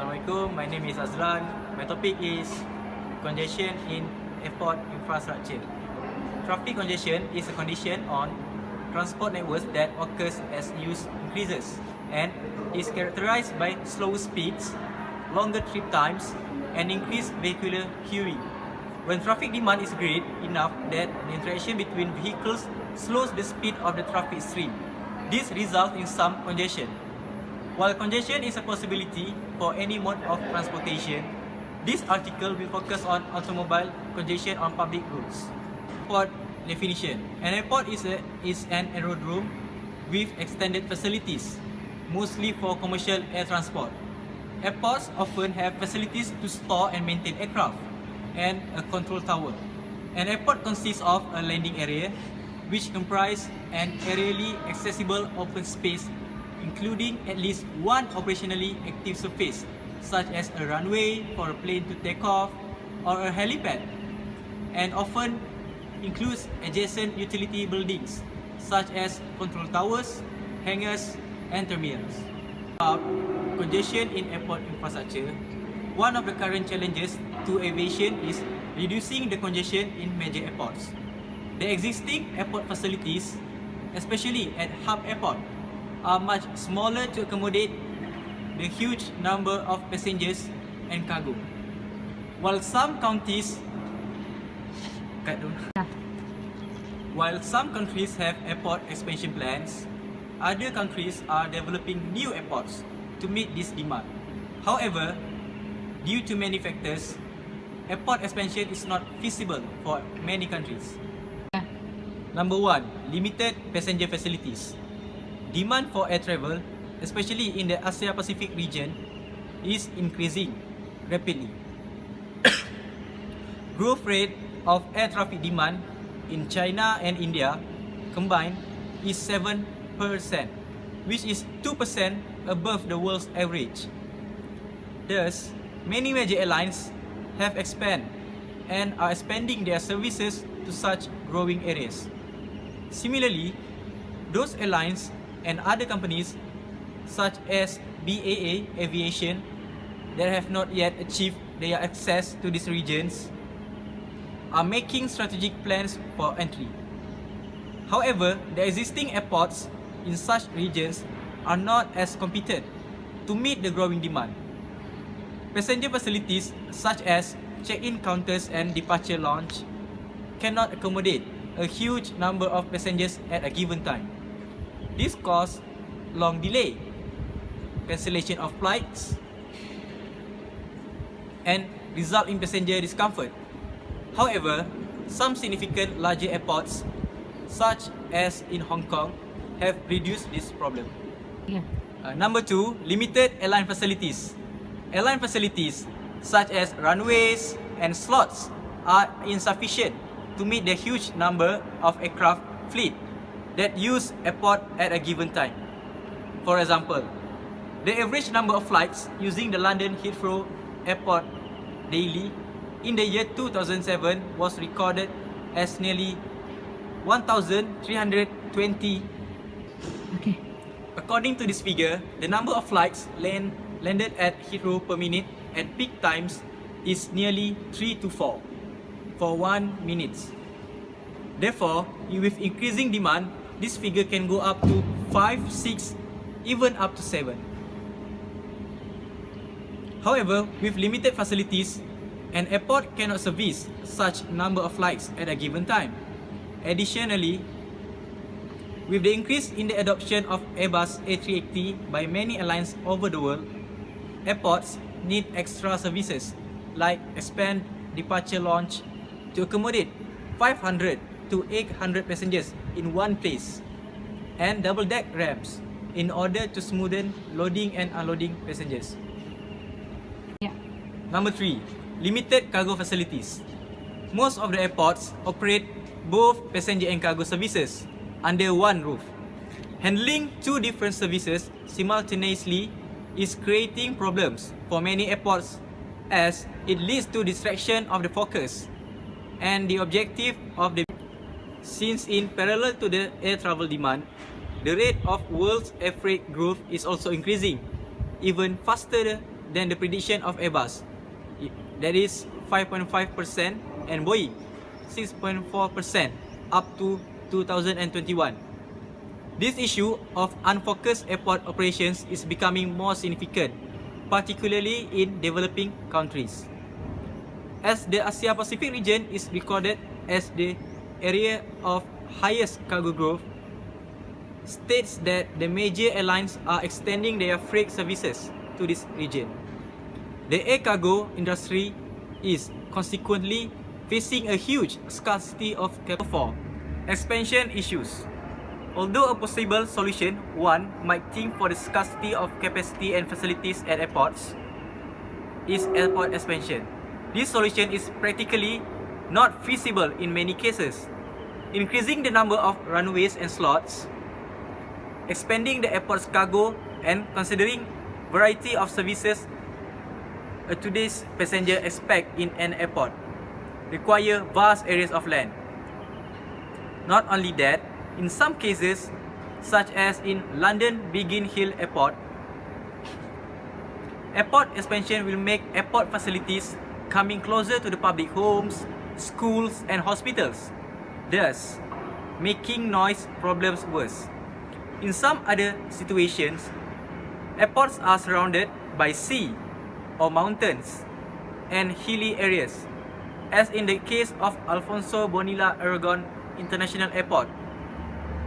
Assalamualaikum, my name is Azlan. My topic is congestion in airport infrastructure. Traffic congestion is a condition on transport networks that occurs as use increases and is characterized by slower speeds, longer trip times, and increased vehicular queuing. When traffic demand is great enough that the interaction between vehicles slows the speed of the traffic stream, this results in some congestion. While congestion is a possibility for any mode of transportation, this article will focus on automobile congestion on public roads. Airport definition. An airport is an aerodrome with extended facilities, mostly for commercial air transport. Airports often have facilities to store and maintain aircraft, and a control tower. An airport consists of a landing area, which comprises an aerially accessible open space including at least one operationally active surface, such as a runway for a plane to take off or a helipad, and often includes adjacent utility buildings, such as control towers, hangars, and terminals. About congestion in airport infrastructure, one of the current challenges to aviation is reducing the congestion in major airports. The existing airport facilities, especially at hub airport, are much smaller to accommodate the huge number of passengers and cargo. While some countries have airport expansion plans, other countries are developing new airports to meet this demand. However, due to many factors, airport expansion is not feasible for many countries. Number 1. Limited passenger facilities. Demand for air travel, especially in the Asia-Pacific region, is increasing rapidly. Growth rate of air traffic demand in China and India combined is 7%, which is 2% above the world's average. Thus, many major airlines have expanded and are expanding their services to such growing areas. Similarly, those airlines and other companies such as BAA Aviation that have not yet achieved their access to these regions are making strategic plans for entry. However, the existing airports in such regions are not as competent to meet the growing demand. Passenger facilities such as check-in counters and departure lounge cannot accommodate a huge number of passengers at a given time. This causes long delay, cancellation of flights, and result in passenger discomfort. However, some significant larger airports, such as in Hong Kong, have reduced this problem. Number 2, limited airline facilities. Airline facilities, such as runways and slots, are insufficient to meet the huge number of aircraft fleet that use airport at a given time. For example, the average number of flights using the London Heathrow Airport daily in the year 2007 was recorded as nearly 1,320. According to this figure, the number of flights landed at Heathrow per minute at peak times is nearly 3 to 4 for 1 minute. Therefore, with increasing demand, this figure can go up to 5, 6, even up to 7. However, with limited facilities, an airport cannot service such number of flights at a given time. Additionally, with the increase in the adoption of Airbus A380 by many airlines over the world, airports need extra services like expand departure lounge to accommodate 500 to 800 passengers in one place, and double-deck ramps in order to smoothen loading and unloading passengers. Number 3, limited cargo facilities. Most of the airports operate both passenger and cargo services under one roof. Handling two different services simultaneously is creating problems for many airports as it leads to distraction of the focus and the objective of the. Since in parallel to the air travel demand, the rate of world's air freight growth is also increasing, even faster than the prediction of Airbus, that is 5.5%, and Boeing 6.4% up to 2021. This issue of unfocused airport operations is becoming more significant, particularly in developing countries. As the Asia Pacific region is recorded as the area of highest cargo growth, states that the major airlines are extending their freight services to this region. The air cargo industry is consequently facing a huge scarcity of capital for expansion issues. Although a possible solution, one might think for the scarcity of capacity and facilities at airports is airport expansion. This solution is practically not feasible in many cases. Increasing the number of runways and slots, expanding the airport's cargo, and considering variety of services today's passenger expect in an airport require vast areas of land. Not only that, in some cases, such as in London Biggin Hill Airport, airport expansion will make airport facilities coming closer to the public homes, schools, and hospitals, thus making noise problems worse. In some other situations, airports are surrounded by sea or mountains and hilly areas, as in the case of Alfonso Bonilla Aragon International Airport,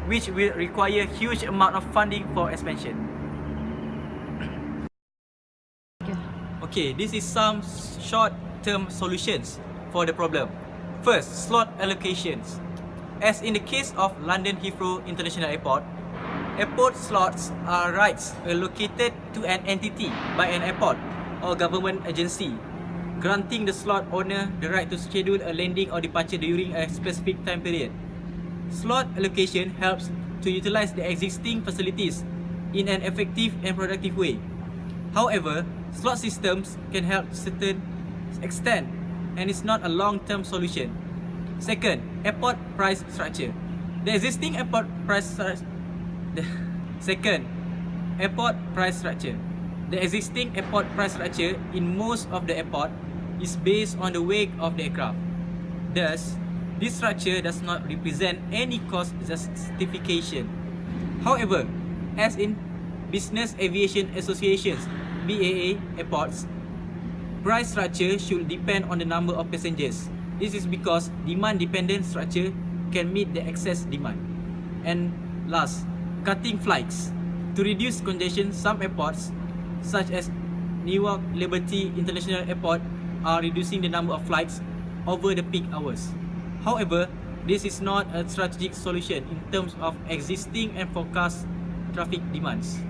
which will require huge amount of funding for expansion. Okay, this is some short-term solutions for the problem. First, slot allocations. As in the case of London Heathrow International Airport, airport slots are rights allocated to an entity by an airport or government agency, granting the slot owner the right to schedule a landing or departure during a specific time period. Slot allocation helps to utilize the existing facilities in an effective and productive way. However, slot systems can help to certain extent and is not a long-term solution. Second, airport price structure. The existing airport price structure. The existing airport price structure in most of the airport is based on the weight of the aircraft. Thus, this structure does not represent any cost justification. However, as in Business Aviation Associations (BAA) airports, price structure should depend on the number of passengers. This is because demand-dependent structure can meet the excess demand. And last, cutting flights. To reduce congestion, some airports, such as Newark Liberty International Airport, are reducing the number of flights over the peak hours. However, this is not a strategic solution in terms of existing and forecast traffic demands.